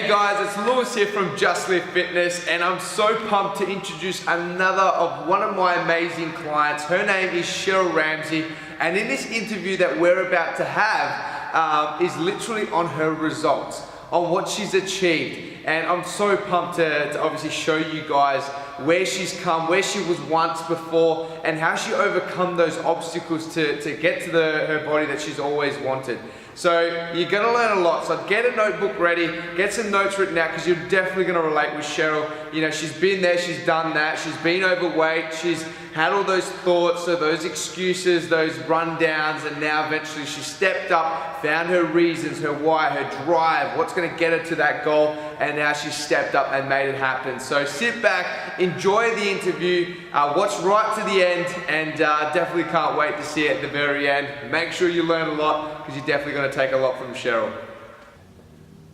Hey guys, it's Lewis here from Just Live Fitness, and I'm so pumped to introduce another of one of my amazing clients. Her name is Sheryle, and in this interview that we're about to have is literally on her results, on what she's achieved. And I'm so pumped to obviously show you guys where she's come, where she was once before, and how she overcome those obstacles to get to her body that she's always wanted. So you're going to learn a lot. So get a notebook ready, get some notes written out, because you're definitely going to relate with Sheryle. You know, she's been there, she's done that, she's been overweight, she's had all those thoughts, so those excuses, those rundowns, and now eventually she stepped up, found her reasons, her why, her drive, what's going to get her to that goal, and now she's stepped up and made it happen. So sit back, enjoy the interview, watch right to the end, and definitely can't wait to see it at the very end. Make sure you learn a lot, because you're definitely going to take a lot from Sheryle.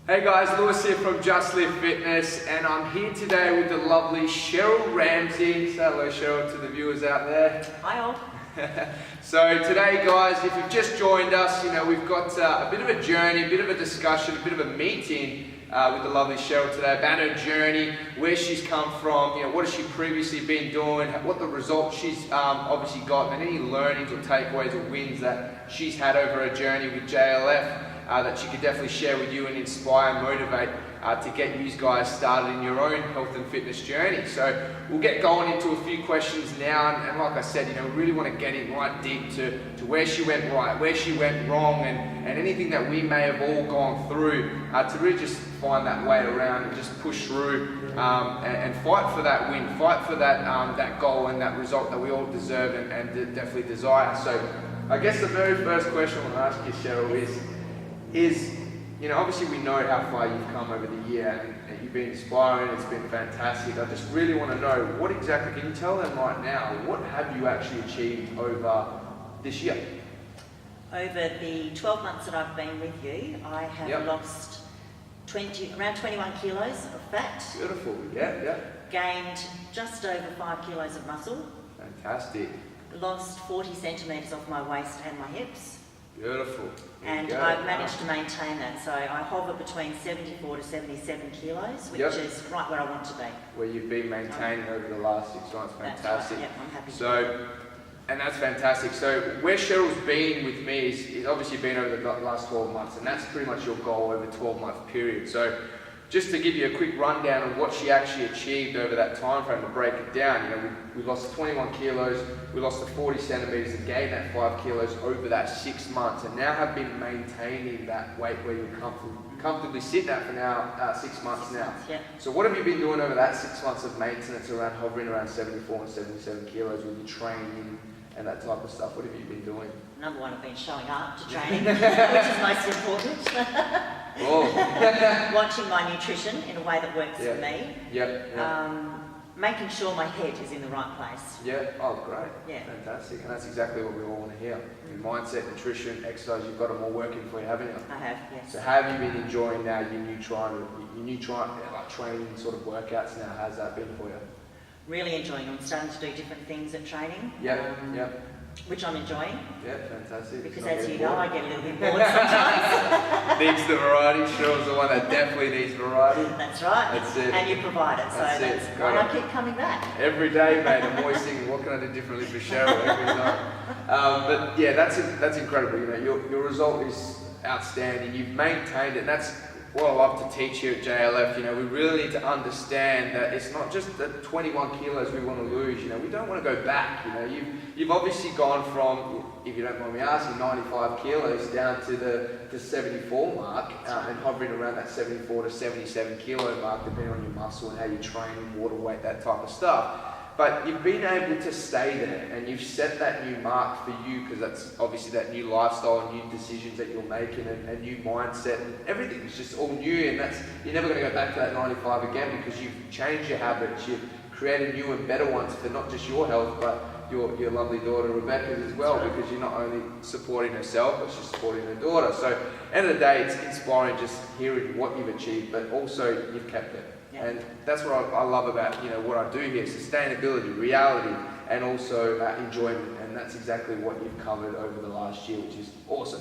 Hey guys, Lewis here from Just Live Fitness, and I'm here today with the lovely Sheryle. Say hello, Sheryle, to the viewers out there. Hi all. So today guys, if you've just joined us, you know, we've got a bit of a journey, a bit of a discussion, a bit of a meeting with the lovely Sheryle today about her journey, where she's come from, you know, what has she previously been doing, what the results she's obviously got, and any learnings or takeaways or wins that she's had over her journey with JLF that she could definitely share with you and inspire and motivate to get you guys started in your own health and fitness journey. So we'll get going into a few questions now, and like I said, you know, we really want to get in right deep to where she went right, where she went wrong, and anything that we may have all gone through to really just find that way around and just push through and fight for that win, fight for that that goal and that result that we all deserve and definitely desire. So I guess the very first question I want to ask you, Sheryle, is, you know, obviously we know how far you've come over the year, and you've been inspiring, it's been fantastic. I just really want to know, what exactly, can you tell them right now, what have you actually achieved over this year? Over the 12 months that I've been with you, I have lost around 21 kilos of fat. Beautiful, yeah. Gained just over 5 kilos of muscle. Fantastic. Lost 40 centimetres off my waist and my hips. Beautiful. And I've managed to maintain that, so I hover between 74 to 77 kilos, which is right where I want to be. Where you've been maintaining over the last 6 months, fantastic. Right. I'm happy. So, and that's fantastic. So where Sheryle's been with me is obviously been over the last 12 months, and that's pretty much your goal over a 12-month period. So just to give you a quick rundown of what she actually achieved over that time frame, to break it down, you know, we lost 21 kilos, we lost the 40 centimetres and gained that 5 kilos over that 6 months, and now have been maintaining that weight where you're comfortably sitting at for now 6 months now. Yeah. So what have you been doing over that 6 months of maintenance, around hovering around 74 and 77 kilos with your training and that type of stuff? What have you been doing? Number one, I've been showing up to training, which is most important. Watching my nutrition in a way that works for me. Making sure my head is in the right place. Yeah, oh great. Yeah. Fantastic, and that's exactly what we all want to hear. Your mindset, nutrition, exercise, you've got them all working for you, haven't you? I have, yes. So how have you been enjoying now your new training sort of workouts now? How's that been for you? Really enjoying them. I'm starting to do different things at training. Which I'm enjoying. Yeah, fantastic. Because as you know, I get a little bit bored sometimes. Needs the variety. Sheryle's the one that definitely needs variety. That's right. That's it. And you provide it. That's why I keep coming back. Every day, mate, I'm always thinking, what can I do differently for Sheryle every time? But yeah, that's incredible. You know, your result is outstanding. You've maintained it, and that's what I love to teach here at JLF. You know, we really need to understand that it's not just the 21 kilos we want to lose. You know, we don't want to go back. You know, you've obviously gone from, if you don't mind me asking, 95 kilos down to the 74 mark, and hovering around that 74 to 77 kilo mark, depending on your muscle and how you train, water weight, that type of stuff. But you've been able to stay there, and you've set that new mark for you, because that's obviously that new lifestyle and new decisions that you're making, and a new mindset, and everything's just all new, and you're never going to go back to that 95 again, because you've changed your habits, you've created new and better ones for not just your health, but your lovely daughter Rebecca's as well, because you're not only supporting herself, but she's supporting her daughter. So end of the day, it's inspiring just hearing what you've achieved, but also you've kept it. And that's what I love about, you know, what I do here: sustainability, reality, and also enjoyment. And that's exactly what you've covered over the last year, which is awesome.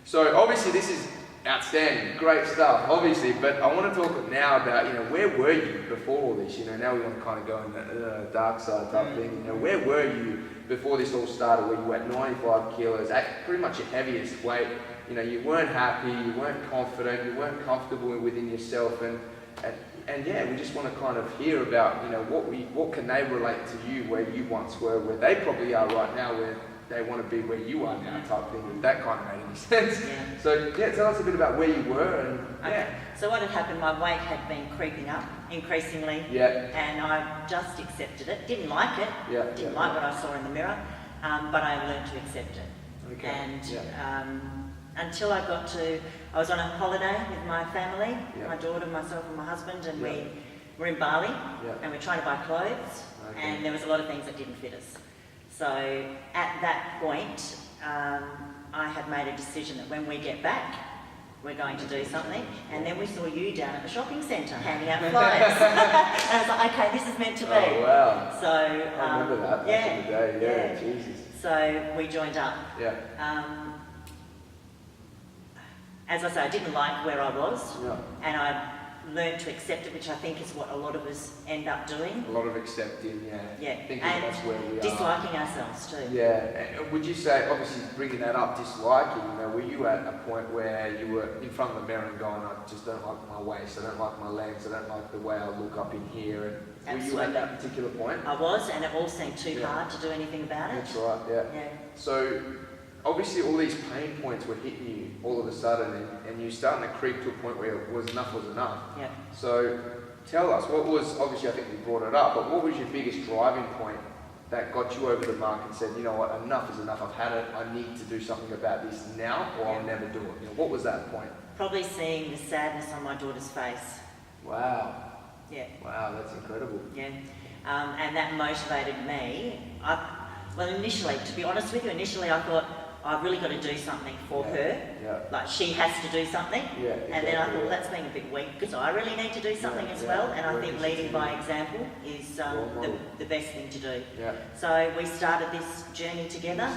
So obviously this is Outstanding, great stuff, obviously. But I want to talk now about, where were you before all this? Now we want to kind of go in the dark side type thing. Where were you before this all started? Where you were at 95 kilos, at pretty much your heaviest weight. You weren't happy, you weren't confident, you weren't comfortable within yourself, and yeah, we just want to kind of hear about, what can they relate to you where you once were, where they probably are right now, where they want to be where you are now, type thing, if that kind of made any sense. Yeah. So yeah, tell us a bit about where you were and okay. So what had happened, my weight had been creeping up increasingly, and I just accepted it. Didn't like it, didn't like what I saw in the mirror, but I learned to accept it. Okay. And until I was on a holiday with my family, my daughter, myself and my husband, and we were in Bali, and we were trying to buy clothes, and there was a lot of things that didn't fit us. So at that point, I had made a decision that when we get back, we're going to do something. And then we saw you down at the shopping centre handing out flyers. And I was like, okay, this is meant to be. Oh, wow. So, I remember that back in the day, Jesus. So we joined up. As I say, I didn't like where I was, and I learned to accept it, which I think is what a lot of us end up doing. A lot of accepting, thinking and that's where we are. Disliking ourselves too. Yeah, and would you say, obviously bringing that up, disliking, were you at a point where you were in front of the mirror and going, I just don't like my waist, I don't like my legs, I don't like the way I look up in here, and were you at that particular point? I was, and it all seemed too hard to do anything about it. That's right, yeah. So, obviously all these pain points were hitting you all of a sudden, and you're starting to creep to a point where enough was enough. Yeah. So tell us, what was, obviously I think you brought it up, but what was your biggest driving point that got you over the mark and said, you know what, enough is enough, I've had it, I need to do something about this now, or I'll never do it. What was that point? Probably seeing the sadness on my daughter's face. Wow. Yeah. Wow, that's incredible. Yeah. And that motivated me. Initially, to be honest with you, I thought, I've really got to do something for her. Yeah. Like, she has to do something. Yeah, exactly, and then I thought, that's being a bit weak, because I really need to do something as well. And I think leading by example is the best thing to do. Yeah. So we started this journey together.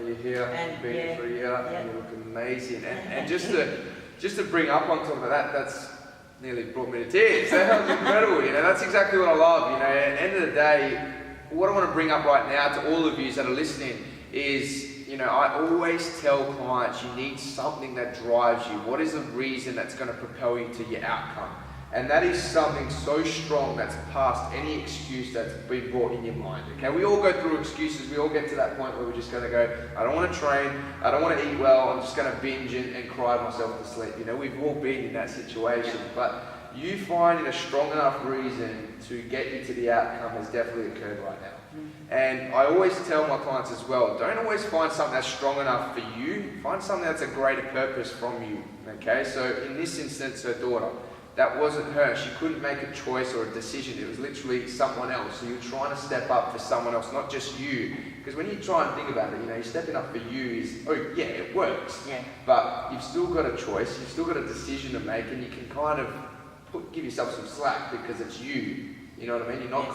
You're here, and been here for a year, and you look amazing. And just to bring up on top of that, that's nearly brought me to tears. That was incredible. That's exactly what I love. At the end of the day, what I want to bring up right now to all of you that are listening is, I always tell clients you need something that drives you. What is the reason that's going to propel you to your outcome? And that is something so strong that's past any excuse that's been brought in your mind. Okay, we all go through excuses. We all get to that point where we're just going to go, I don't want to train, I don't want to eat well, I'm just going to binge and cry myself to sleep. We've all been in that situation. But you finding a strong enough reason to get you to the outcome has definitely occurred right now. And I always tell my clients as well, don't always find something that's strong enough for you, find something that's a greater purpose from you. Okay, so in this instance, her daughter, that wasn't her. She couldn't make a choice or a decision. It was literally someone else. So you're trying to step up for someone else, not just you. Because when you try and think about it, you're stepping up for you is, it works. Yeah. But you've still got a choice, you've still got a decision to make, and you can kind of give yourself some slack because it's you. You know what I mean? You're not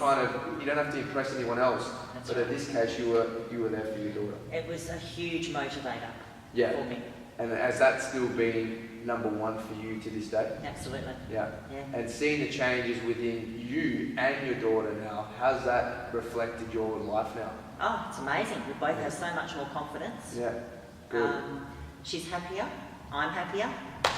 you don't have to impress anyone else. But in this case, you were there for your daughter. It was a huge motivator for me. And has that still been number one for you to this day? Absolutely. Yeah. And seeing the changes within you and your daughter now, how's that reflected your life now? Oh, it's amazing. We both have so much more confidence. Yeah. Good. She's happier. I'm happier.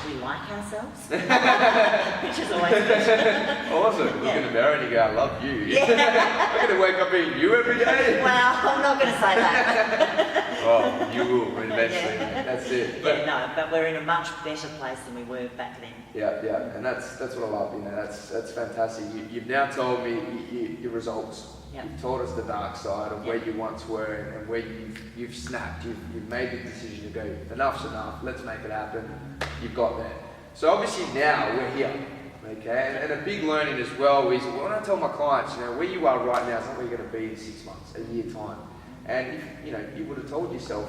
We like ourselves, which is always good. Awesome. Look in the mirror and you go, I love you. I'm going to wake up being you every day. Well, I'm not going to say that. Oh, you will eventually. That's it. But we're in a much better place than we were back then. Yeah, and that's what I love. That's fantastic. You've now told me your results. Yep. You've told us the dark side of where you once were and where you've snapped. You've made the decision to go, enough's enough, let's make it happen. You've got there. So obviously now we're here, okay? And a big learning as well is when I tell my clients, where you are right now is not where you're going to be in 6 months, a year time. And if you would have told yourself,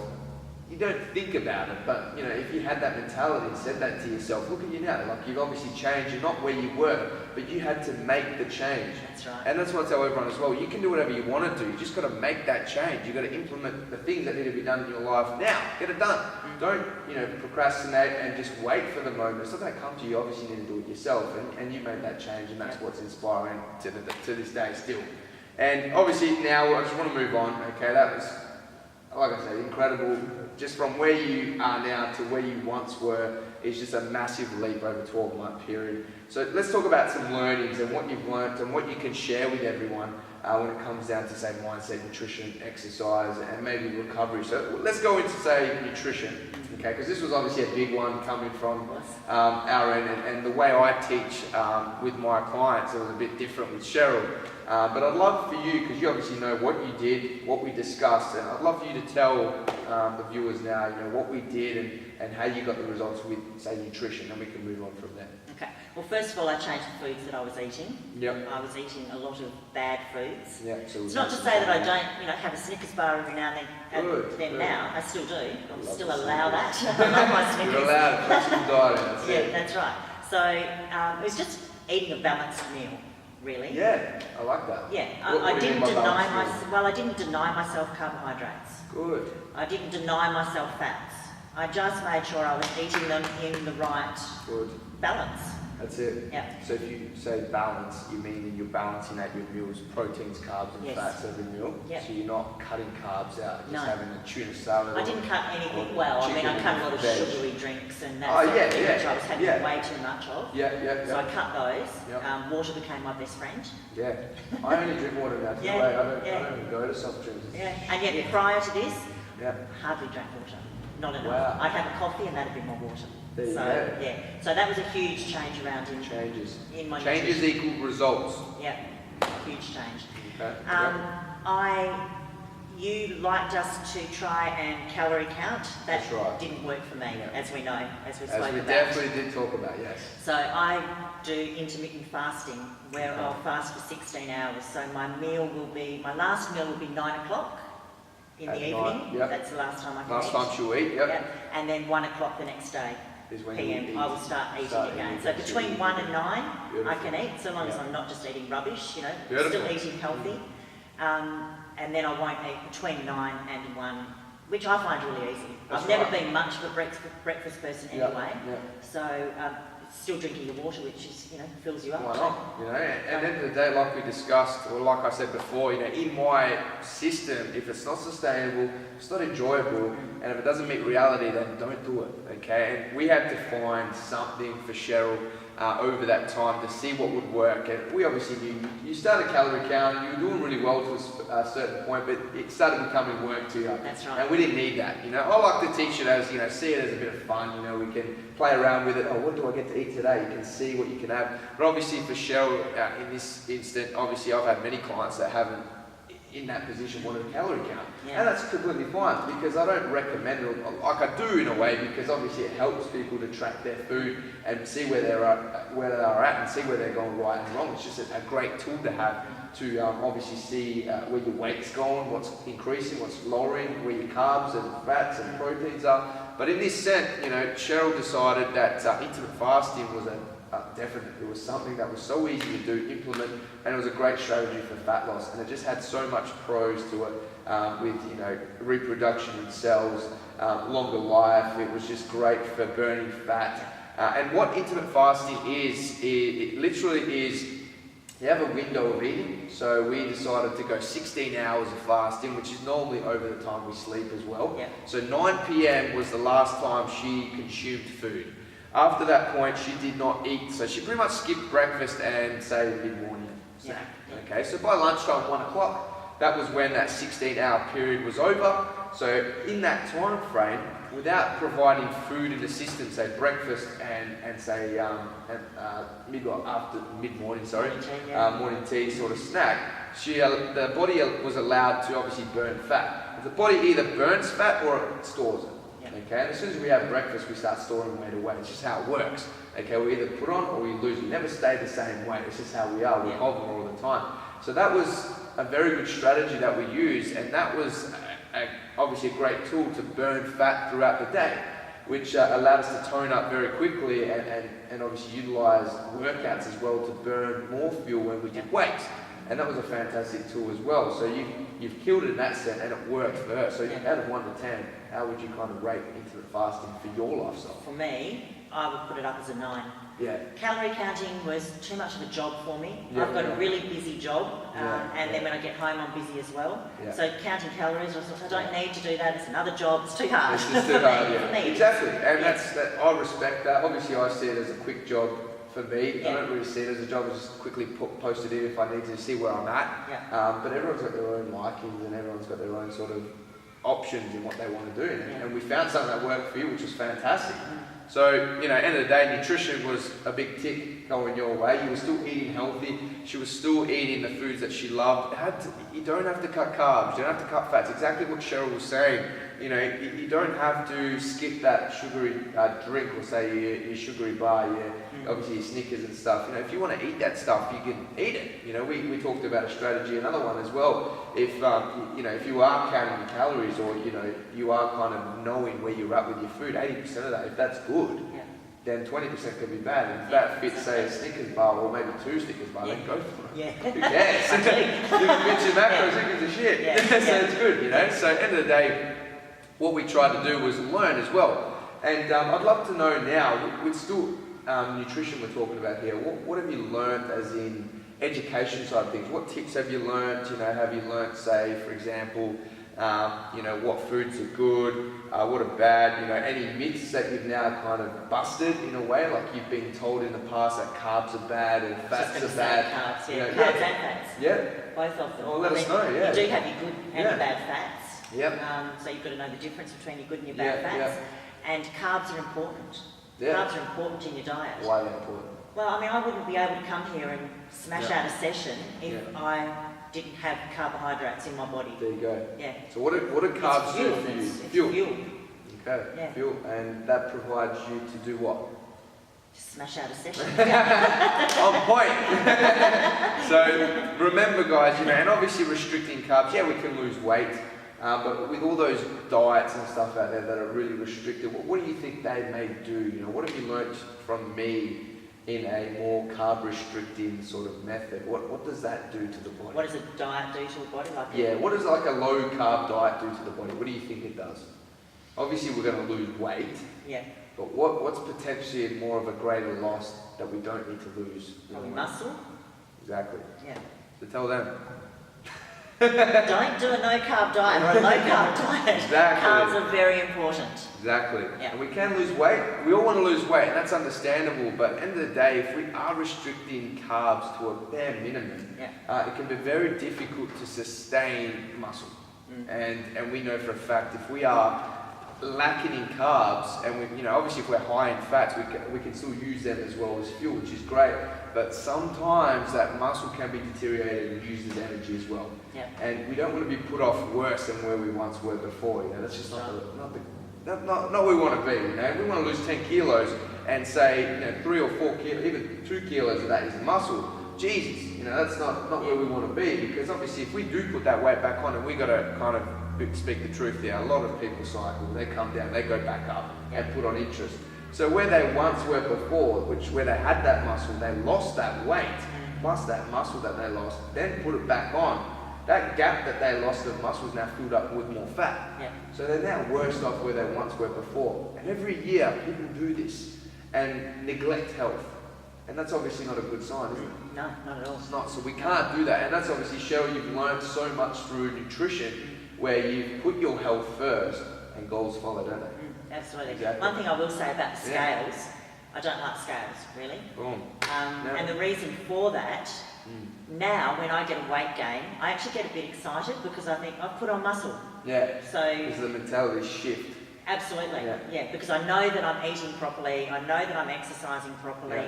you don't think about it, but you know, if you had that mentality and said that to yourself, look at you now, like you've obviously changed, you're not where you were, but you had to make the change. That's right. And that's what I tell everyone as well, you can do whatever you want to do, you just got to make that change, you've got to implement the things that need to be done in your life now, get it done. Don't, you know, procrastinate and just wait for the moment. It's not going to come to you, obviously you need to do it yourself, and you made that change, and that's what's inspiring to this day still. And obviously now, I just want to move on, okay, that was, like I said, incredible. Just from where you are now to where you once were is just a massive leap over a 12-month period. So let's talk about some learnings and what you've learned and what you can share with everyone when it comes down to, say, mindset, nutrition, exercise, and maybe recovery. So let's go into, say, nutrition, okay? Because this was obviously a big one coming from our end, and the way I teach with my clients, it was a bit different with Sheryle. But I'd love for you, because you obviously know what you did, what we discussed, and I'd love for you to tell the viewers now, you know, what we did and how you got the results with, say, nutrition, and we can move on from there. Okay. Well, first of all, I changed the foods that I was eating. Yep. I was eating a lot of bad foods. Yeah, so it's not to say that I don't, you know, have a Snickers bar every now and then. Good. Now, I still do. I still allow that. I love my Snickers. You're allowed, flexible dieting, that's it. Yeah, that's right. So it was just eating a balanced meal, really. Yeah, I like that. Yeah, What I do you didn't mean by deny balanced myself. Well, I didn't deny myself carbohydrates. Good. I didn't deny myself fats. I just made sure I was eating them in the right balance. That's it. Yeah. So if you say balance, you mean that you're balancing out your meals, proteins, carbs and fats every meal? Yep. So you're not cutting carbs out, just No. having a tuna salad? I didn't cut anything. Well, I mean, I cut a lot of sugary drinks and that sort of thing, which I was having way too much of. Yeah. So I cut those. Yep. Water became my best friend. Yeah. I only drink water now today. I don't even go to soft drinks. Yeah. And yet prior to this, I hardly drank water. Not enough. Wow. I'd have a coffee and that'd be my water. There you so go. yeah, so that was a huge change around in my Changes nutrition. equal results. Yeah, huge change. Okay. You liked us to try and calorie count. That That's right. didn't work for me, as we know, as we spoke As we about. definitely did talk about, yes. So I do intermittent fasting, where I'll fast for 16 hours. So my last meal will be 9 o'clock. In the evening, that's the last time I can eat. Last time she'll eat, And then 1 o'clock the next day, is when PM, I will start eating again. So between 1 and 9, I can eat, so long as I'm not just eating rubbish, you know, still eating healthy. And then I won't eat between 9 and 1, which I find really easy. I've never been much of a breakfast person anyway, so still drinking your water, which is, you know, fills you up. Why not? You know, and at the end of the day, like we discussed, or like I said before, you know, in my system, if it's not sustainable, it's not enjoyable, and if it doesn't meet reality, then don't do it, okay? And we had to find something for Sheryle over that time to see what would work, and we obviously knew you started calorie counting, you were doing really well to a certain point, but it started becoming work to you. That's right. And we didn't need that, you know. I like to teach it as, you know, see it as a bit of fun, you know, we can play around with it. Oh, what do I get to eat today? You can see what you can have. But obviously for Sheryle, in this instant, obviously I've had many clients that haven't, in that position, wanted a calorie count. And that's completely fine, because I don't recommend it, like I do in a way, because obviously it helps people to track their food and see where they are at and see where they're going right and wrong. It's just a great tool to have to obviously see where your weight's going, what's increasing, what's lowering, where your carbs and fats and proteins are. But in this sense, you know, Sheryle decided that intermittent fasting was it was something that was so easy to do, implement, and it was a great strategy for fat loss. And it just had so much pros to it, with, you know, reproduction in cells, longer life. It was just great for burning fat. And what intermittent fasting is, it literally is, you have a window of eating. So we decided to go 16 hours of fasting, which is normally over the time we sleep as well. So 9 p.m. was the last time she consumed food. After that point, she did not eat, so she pretty much skipped breakfast and, say, mid-morning snack. Okay, so by lunchtime, 1 o'clock, that was when that 16-hour period was over. So in that time frame, without providing food in the system, say breakfast and say mid-morning, morning tea sort of snack, the body was allowed to obviously burn fat. The body either burns fat or it stores it. Okay, and as soon as we have breakfast, we start storing weight away. It's just how it works. Okay, we either put on or we lose. We never stay the same weight. It's just how we are. We hover all the time. So that was a very good strategy that we used, and that was obviously a great tool to burn fat throughout the day, which allowed us to tone up very quickly and obviously utilise workouts as well to burn more fuel when we did weights. And that was a fantastic tool as well. So you've killed it in that sense, and it worked for her. So out of 1 to 10, how would you kind of rate intermittent fasting for your lifestyle? For me, I would put it up as a 9. Yeah. Calorie counting was too much of a job for me. I've got a really busy job, and then when I get home, I'm busy as well. So counting calories, I don't need to do that. It's another job. It's too hard. It's just too hard. Exactly, and I respect that. Obviously, I see it as a quick job. For me, I don't really see it as a job. I just quickly post it in if I need to see where I'm at. But everyone's got their own likings and everyone's got their own sort of options in what they want to do. And we found something that worked for you, which was fantastic. So, you know, end of the day, nutrition was a big tick going your way. You were still eating healthy. She was still eating the foods that she loved. You don't have to cut carbs. You don't have to cut fats. Exactly what Sheryle was saying. You know, you don't have to skip that sugary drink or say your sugary bar, obviously your Snickers and stuff. You know, if you want to eat that stuff, you can eat it. You know, we talked about a strategy, another one as well. If you know, if you are counting your calories or you know you are kind of knowing where you're at with your food, 80% of that, if that's good, then 20% could be bad. And if that fits, say, a Snickers bar or maybe 2 Snickers bar, then go for it. Who cares? You can fit your macros, who gives a shit? So it's good, you know. So end of the day, what we tried to do was learn as well. And I'd love to know now, with still nutrition we're talking about here, what have you learned as in education side of things? What tips have you learned? You know, have you learned, say, for example, you know, what foods are good, what are bad, you know, any myths that you've now kind of busted in a way, like you've been told in the past that carbs are bad and fats are bad. Carbs, you know, carbs and fats. Both of them. Well, let us know, You do have your good and your bad fats. Yep. So you've got to know the difference between your good and your bad fats. And carbs are important. Carbs are important in your diet. Why are they important? Well, I mean, I wouldn't be able to come here and smash out a session if I didn't have carbohydrates in my body. There you go. Yeah. So what do carbs do for you? It's fuel. Okay. Fuel. And that provides you to do what? Just smash out a session. On point. So remember, guys, you know, and obviously restricting carbs, we can lose weight. But with all those diets and stuff out there that are really restricted, what do you think they may do? You know, what have you learnt from me in a more carb restricting sort of method? What does that do to the body? What does a diet do to the body? What does like a low carb diet do to the body? What do you think it does? Obviously we're going to lose weight. But what's potentially more of a greater loss that we don't need to lose? Probably muscle. Exactly. So tell them. Don't do a no-carb diet or a low-carb diet. Exactly. Carbs are very important. Exactly. And we can lose weight. We all want to lose weight, and that's understandable. But at the end of the day, if we are restricting carbs to a bare minimum, it can be very difficult to sustain muscle. And we know for a fact if we are lacking in carbs, and we, you know, obviously if we're high in fats, we can still use them as well as fuel, which is great. But sometimes that muscle can be deteriorated and used as energy as well. And we don't want to be put off worse than where we once were before. You know, that's just not what we want to be. You know, we want to lose 10 kilos and say, you know, 3 or 4 kilos, even 2 kilos of that is muscle. Jesus, you know, that's not where we want to be, because obviously if we do put that weight back on, and we got to kind of speak the truth there. A lot of people cycle, they come down, they go back up and put on interest. So where they once were before, where they had that muscle, they lost that weight, plus that muscle that they lost, then put it back on. That gap that they lost of muscle is now filled up with more fat. So they're now worse off where they once were before. And every year people do this and neglect health. And that's obviously not a good sign, is it? No, not at all. It's not. So we can't do that. And that's obviously, Sheryle, you've learned so much through nutrition, where you put your health first and goals follow, don't they? Absolutely. One thing I will say about the scales, I don't like scales, really. And the reason for that, now when I get a weight gain, I actually get a bit excited because I think I've put on muscle. So because the mentality shift. Absolutely. Because I know that I'm eating properly, I know that I'm exercising properly.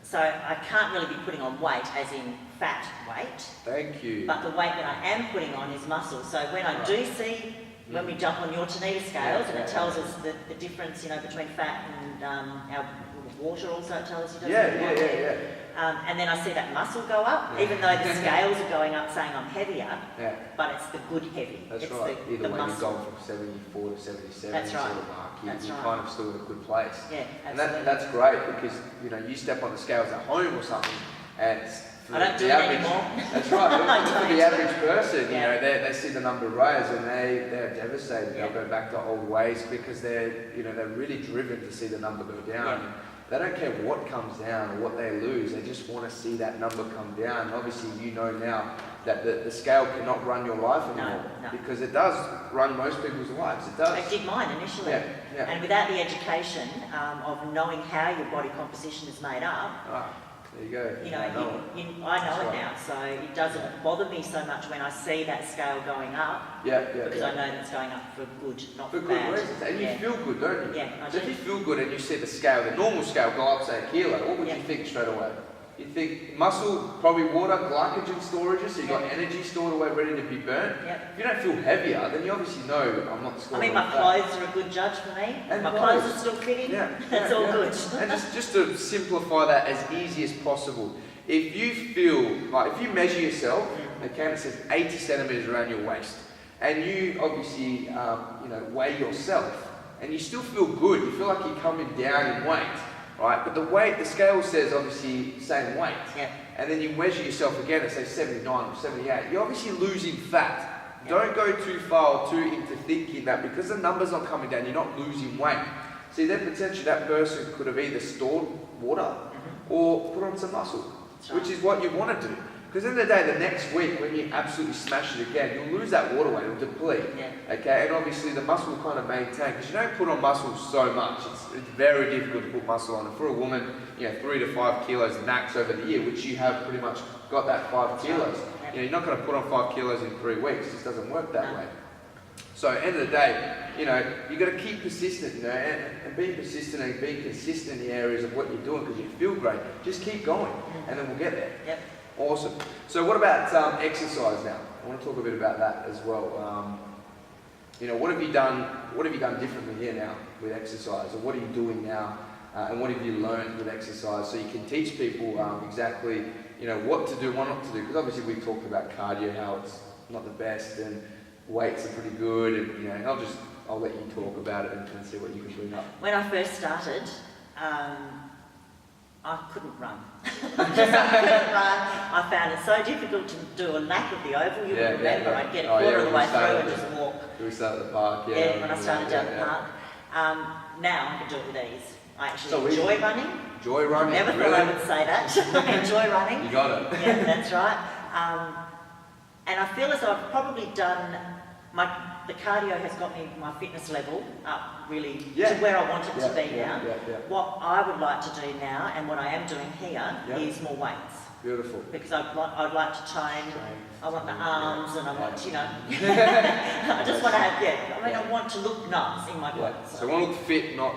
So I can't really be putting on weight as in fat weight. Thank you. But the weight that I am putting on is muscle. So when I do see, when we jump on your Tanita scales and it tells us the difference, you know, between fat and our water also, it tells you. And then I see that muscle go up, even though the scales are going up saying I'm heavier, but it's the good heavy. That's it's right. Either way, muscle. you've gone from 74 to 77 That's right. sort of mark. You're Right. kind of still in a good place. Yeah, and absolutely. that's great because, you know, you step on the scales at home or something and I don't do it anymore. That's right. For the average person, you know, they see the number rise and they're devastated. They'll go back to old ways because they're really driven to see the number go down. Yeah. They don't care what comes down or what they lose. They just want to see that number come down. And obviously, you know now that the scale cannot run your life anymore because it does run most people's lives. It does. It did mine initially. Yeah. And without the education of knowing how your body composition is made up, there you go. you know, I know it now, so it doesn't bother me so much when I see that scale going up. Because I know that's going up for good, not for good bad. reasons. And you feel good, don't you? Yeah, I so do. if you feel good and you see the scale, the normal scale go up, say a kilo, what would you think straight away? You think muscle, probably water, glycogen storages, so you've got energy stored away ready to be burnt. If you don't feel heavier, then you obviously know I'm not storing my clothes are a good judge for me. And my clothes are still fitting. That's all good. And just to simplify that as easy as possible, if you feel, like if you measure yourself, okay, it says 80 centimeters around your waist, and you obviously, weigh yourself, and you still feel good, you feel like you're coming down in weight, right? But the scale says obviously same weight, and then you measure yourself again, it says 79 or 78, you're obviously losing fat. Don't go too far or too into thinking that because the number's not coming down, you're not losing weight. See, then potentially that person could have either stored water or put on some muscle, which is what you want to do. Because in the day, the next week, when you absolutely smash it again, you'll lose that water weight, it'll deplete. Okay, and obviously the muscle will kind of maintain, because you don't put on muscle so much. It's very difficult to put muscle on. And for a woman, 3 to 5 kilos max over the year, which you have pretty much got that 5 kilos. You're not going to put on 5 kilos in 3 weeks. It just doesn't work that way. So at the end of the day, you've got to keep persistent, and being persistent and being consistent in the areas of what you're doing because you feel great. Just keep going, and then we'll get there. Awesome. So what about exercise now? I want to talk a bit about that as well. What have you done? What have you done differently here now with exercise, or what are you doing now, and what have you learned with exercise, so you can teach people exactly what to do, what not to do? Because obviously we talked about cardio, how it's not the best, and weights are pretty good, and I'll let you talk about it and see what you can bring up. When I first started, I couldn't run. I couldn't run. I found it so difficult to do a lap of the oval. You remember, I'd get a quarter of the way through and just walk. We started at the park, when I started down the park. Now I can do it with ease. I actually enjoy running. Enjoy running? Never thought I would say that. I enjoy running. You got it. Yeah, that's right. And I feel as though I've probably done the cardio has got me my fitness level up really to where I want it to be now. What I would like to do now, and what I am doing here, is more weights. Beautiful. Because I'd like to train. I want the arms, and I want, I just want to have, I want to look nice in my body. So I want to look fit, not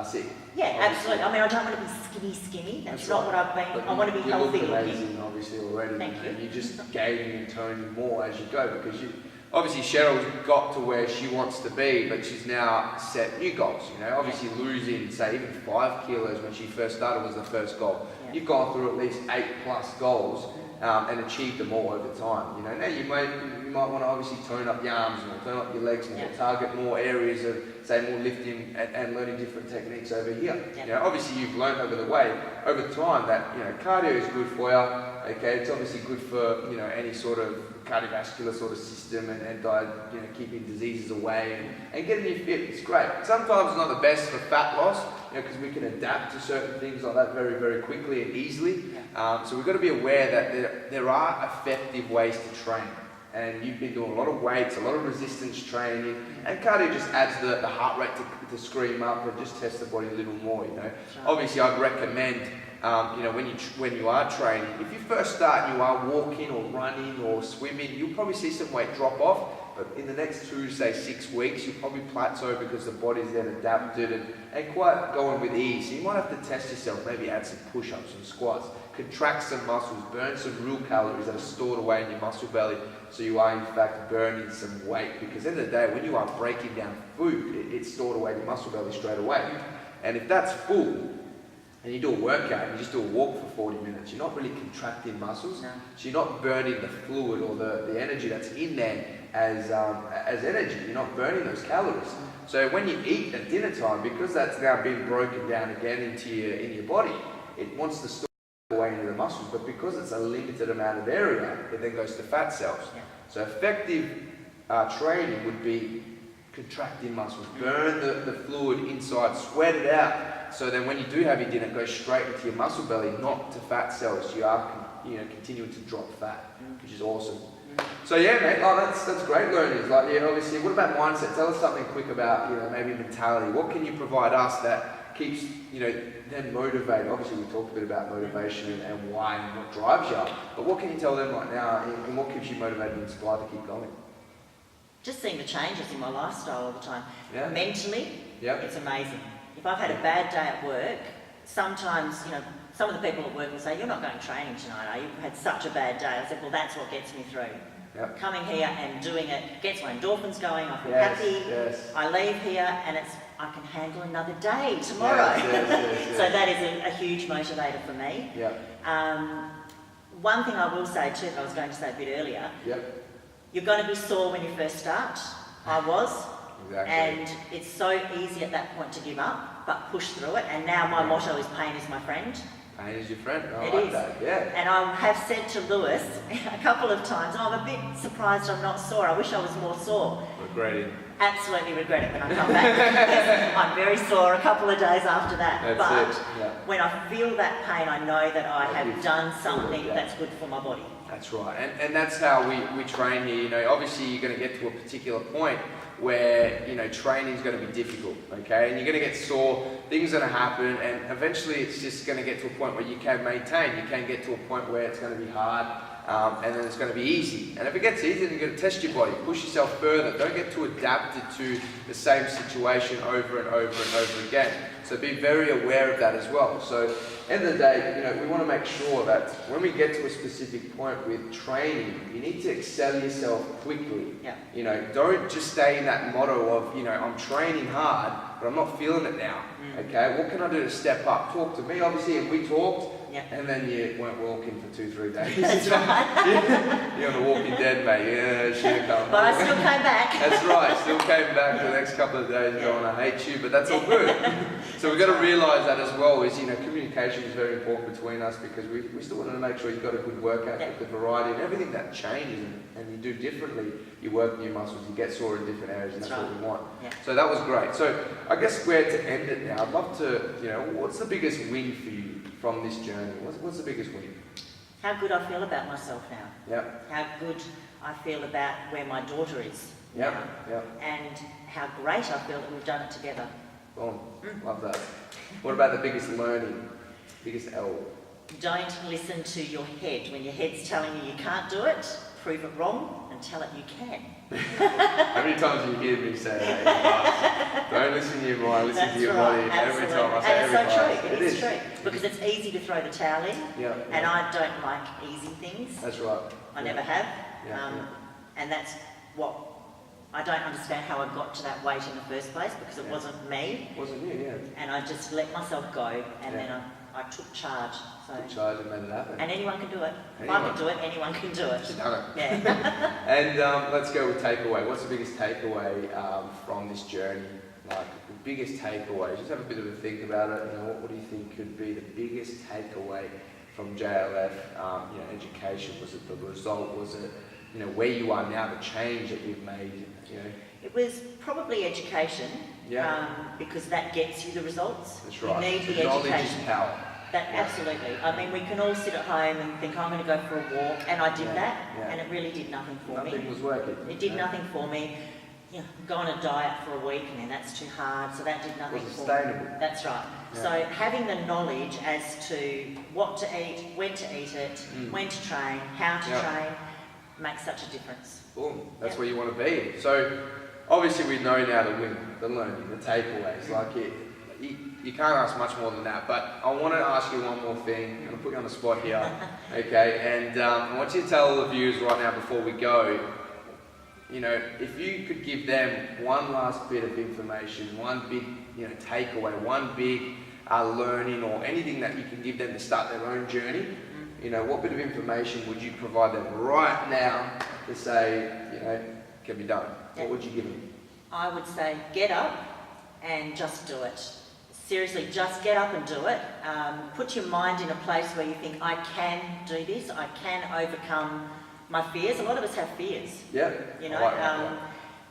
sick. Yeah, absolutely. I don't want to be skinny. That's not what I've been. I want to be healthy looking. You look amazing, obviously, already. Thank you. You're just gaining and toning more as you go, because obviously Sheryle's got to where she wants to be, but she's now set new goals. Obviously losing, say, even 5 kilos when she first started was the first goal. You've gone through at least 8+ goals and achieved them all over time. Now you might want to obviously tone up your arms more, tone up your legs more, target more areas of, say, more lifting and learning different techniques over here. Obviously you've learned over time that cardio is good for you. Okay, it's obviously good for any sort of cardiovascular sort of system and keeping diseases away and getting you fit. It's great. Sometimes it's not the best for fat loss, because we can adapt to certain things like that very, very quickly and easily. So we've got to be aware that there are effective ways to train. And you've been doing a lot of weights, a lot of resistance training, and cardio just adds the heart rate to scream up and just test the body a little more. Obviously, I'd recommend. When you are training, if you first start and you are walking or running or swimming, you'll probably see some weight drop off, but in the next 2 to say 6 weeks, you'll probably plateau because the body's then adapted and quite going with ease. So you might have to test yourself, maybe add some push-ups, some squats, contract some muscles, burn some real calories that are stored away in your muscle belly, so you are in fact burning some weight, because at the end of the day, when you are breaking down food, it's stored away in your muscle belly straight away. And if that's full, and you do a workout and you just do a walk for 40 minutes, you're not really contracting muscles. No. So you're not burning the fluid or the energy that's in there as energy. You're not burning those calories. So when you eat at dinner time, because that's now been broken down again into your body, it wants to store away into the muscles, but because it's a limited amount of area, it then goes to fat cells. Yeah. So effective training would be contracting muscles, burn the fluid inside, sweat it out. So then when you do have your dinner, it goes straight into your muscle belly, not to fat cells. You are continuing to drop fat, which is awesome. So yeah, mate, that's great learnings. Like, yeah, obviously, what about mindset? Tell us something quick about, maybe mentality. What can you provide us that keeps, them motivated? Obviously, we talked a bit about motivation and why and what drives you. But what can you tell them right now, and what keeps you motivated and inspired to keep going? Just seeing the changes in my lifestyle all the time. Yeah. Mentally, Yep. it's amazing. If I've had a bad day at work, sometimes, some of the people at work will say, "You're not going training tonight, are you? You've had such a bad day." I said, "Well, that's what gets me through." Yep. Coming here and doing it gets my endorphins going. I feel Yes, happy. yes. I leave here and I can handle another day tomorrow. Yes. So that is a huge motivator for me. Yep. One thing I will say too, that I was going to say a bit earlier, Yep. you're going to be sore when you first start. I was. Exactly. And it's so easy at that point to give up, but push through it. And now my motto is pain is my friend. Pain is your friend. I It like is. that. Yeah. And I have said to Lewis a couple of times, "Oh, I'm a bit surprised I'm not sore. I wish I was more sore." Regretting. Absolutely regret it when I come back. I'm very sore a couple of days after that. That's it. Yeah. When I feel that pain, I know that I have you've done something yeah. that's good for my body. That's right, and that's how we train here. Obviously you're going to get to a particular point where training is going to be difficult, okay, and you're going to get sore. Things are going to happen, and eventually it's just going to get to a point where you can maintain. You can get to a point where it's going to be hard, and then it's going to be easy. And if it gets easy, then you're going to test your body, push yourself further. Don't get too adapted to the same situation over and over and over again. So be very aware of that as well. So end of the day, we want to make sure that when we get to a specific point with training, you need to excel yourself quickly. Yeah. Don't just stay in that motto of, I'm training hard, but I'm not feeling it now. Okay, what can I do to step up? Talk to me, obviously, and we talked, and then you weren't walking for 2-3 days. That's right. You're on The Walking Dead, mate. Yeah, should have come. But I still came back. That's right, still came back for the next couple of days going, "I hate you," but that's all good. So we've got to realise that as well, is communication is very important between us, because we still want to make sure you've got a good workout with the variety and everything that changes and you do differently. You work new muscles, you get sore in different areas, and that's what we want. Yeah. So that was great. So I guess we're to end it now. I'd love to, what's the biggest win for you from this journey? What's the biggest win? How good I feel about myself now. Yep. How good I feel about where my daughter is Yep. now. Yep. And how great I feel that we've done it together. Boom. Love that. What about the biggest learning? Biggest L? Don't listen to your head. When your head's telling you can't do it, prove it wrong and tell it you can. How many times do you hear me say that in the past? Don't listen to your mind, listen to your body. Every time I say and every it's so class. true. It is true. Because it's easy to throw the towel in. Yeah. And I don't like easy things. That's right. I never have. Yeah. And that's what I don't understand how I got to that weight in the first place, because it wasn't me. Wasn't you, yeah. And I just let myself go, and then I took charge. So. Took charge and made it happen. And anyone can do it. Anyone. If I can do it, anyone can do it. She's done it. Yeah. And let's go with takeaway. What's the biggest takeaway from this journey? Like the biggest takeaway. Just have a bit of a think about it. What do you think could be the biggest takeaway from JLF? Education. Was it the result? Was it where you are now, the change that you've made? It was probably education. Yeah. Because that gets you the results. That's right. You need the knowledge education. is power. Absolutely. I mean, we can all sit at home and think, "I'm going to go for a walk," and I did that, and it really did nothing for me. Nothing was working. It did nothing for me. Go on a diet for a week, and then that's too hard, so that did nothing for me. Sustainable. That's right. Yeah. So having the knowledge as to what to eat, when to eat it, when to train, how to train, makes such a difference. Boom. That's where you want to be. So obviously we know now the win, the learning, the takeaways. Like you can't ask much more than that. But I want to ask you one more thing. I'm going to put you on the spot here, okay? And I want you to tell all the viewers right now before we go. If you could give them one last bit of information, one big, takeaway, one big learning or anything that you can give them to start their own journey, you know, what bit of information would you provide them right now to say, you know, can be done? What would you give them? I would say get up and just do it. Seriously, just get up and do it. Put your mind in a place where you think, I can do this, I can overcome my fears. A lot of us have fears. Yeah. You know,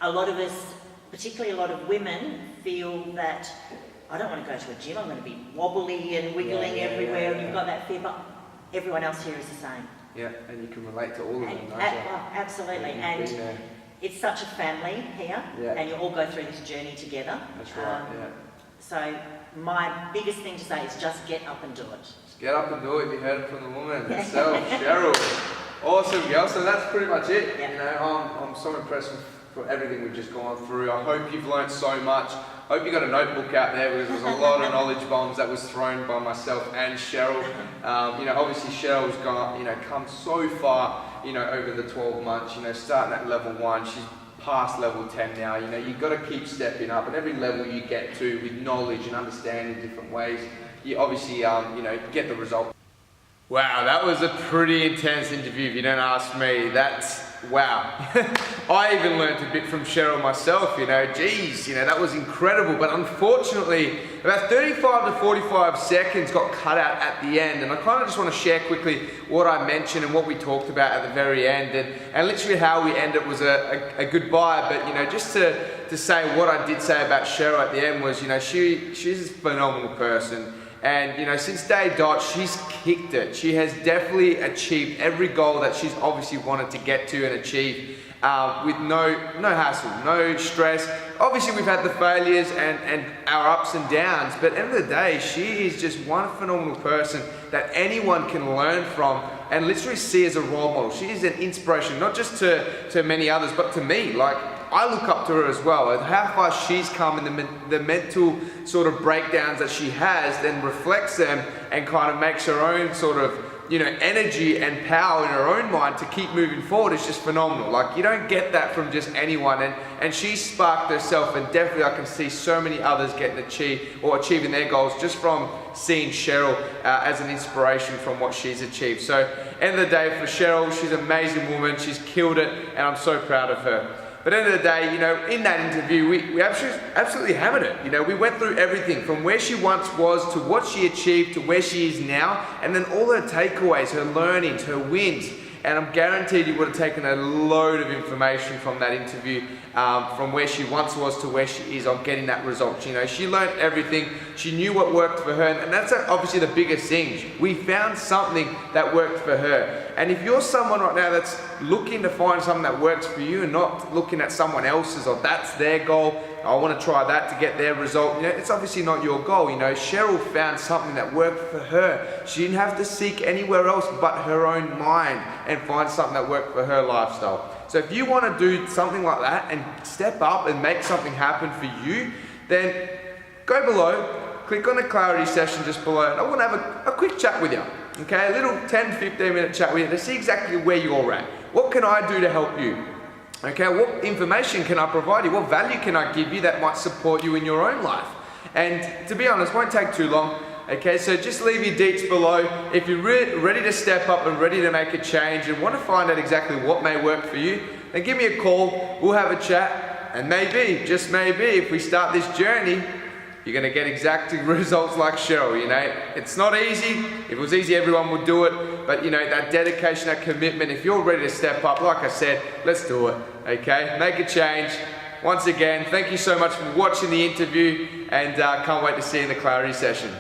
a lot of us, particularly a lot of women, feel that I don't want to go to a gym, I'm going to be wobbly and wiggling everywhere, and you've got that fear, but everyone else here is the same. Yeah, and you can relate to all of them. Absolutely, and it's such a family here, and you all go through this journey together. That's right, So my biggest thing to say is just get up and do it. Just get up and do it. You heard it from the woman herself, Sheryle. Awesome, girl. So that's pretty much it. You know, I'm so impressed with everything we've just gone through. I hope you've learned so much. I hope you got a notebook out there, because there's a lot of knowledge bombs that was thrown by myself and Sheryle. You know, obviously Sheryle's gone, you know, come so far, you know, over the 12 months. You know, starting at level 1, she's past level 10 now. You know, you've got to keep stepping up, and every level you get to with knowledge and understanding different ways, you obviously, you know, get the result. Wow, that was a pretty intense interview if you don't ask me. That's, wow. I even learned a bit from Sheryle myself, you know, geez, you know, that was incredible. But unfortunately, about 35 to 45 seconds got cut out at the end. And I kind of just want to share quickly what I mentioned and what we talked about at the very end. And literally how we ended was a goodbye. But, you know, just to say what I did say about Sheryle at the end was, you know, she's a phenomenal person. And, you know, since day dot, she's kicked it. She has definitely achieved every goal that she's obviously wanted to get to and achieve with no hassle, no stress. Obviously, we've had the failures and our ups and downs, but at the end of the day, she is just one phenomenal person that anyone can learn from and literally see as a role model. She is an inspiration, not just to many others, but to me. Like, I look up to her as well, and how far she's come and the mental sort of breakdowns that she has, then reflects them and kind of makes her own sort of, you know, energy and power in her own mind to keep moving forward. Is just phenomenal. Like, you don't get that from just anyone, and she's sparked herself, and definitely I can see so many others achieving their goals just from seeing Sheryle as an inspiration from what she's achieved. So, end of the day for Sheryle, she's an amazing woman, she's killed it, and I'm so proud of her. But at the end of the day, you know, in that interview, we absolutely hammered it. You know, we went through everything from where she once was to what she achieved to where she is now, and then all her takeaways, her learnings, her wins. And I'm guaranteed you would have taken a load of information from that interview, from where she once was to where she is on getting that result. You know, she learned everything. She knew what worked for her, and that's obviously the biggest thing. We found something that worked for her. And if you're someone right now that's looking to find something that works for you and not looking at someone else's, or that's their goal, I want to try that to get their result, you know, it's obviously not your goal. You know, Sheryle found something that worked for her. She didn't have to seek anywhere else but her own mind and find something that worked for her lifestyle. So if you want to do something like that and step up and make something happen for you, then go below, click on the clarity session just below, and I want to have a quick chat with you. Okay, a little 10-15 minute chat with you to see exactly where you're at. What can I do to help you? Okay, what information can I provide you? What value can I give you that might support you in your own life? And to be honest, it won't take too long. Okay, so just leave your deets below. If you're ready to step up and ready to make a change and want to find out exactly what may work for you, then give me a call, we'll have a chat, and maybe, just maybe, if we start this journey, you're going to get exact results like Sheryle. You know, it's not easy. If it was easy, everyone would do it. But, you know, that dedication, that commitment, if you're ready to step up, like I said, let's do it. Okay, make a change. Once again, thank you so much for watching the interview, and can't wait to see you in the clarity session.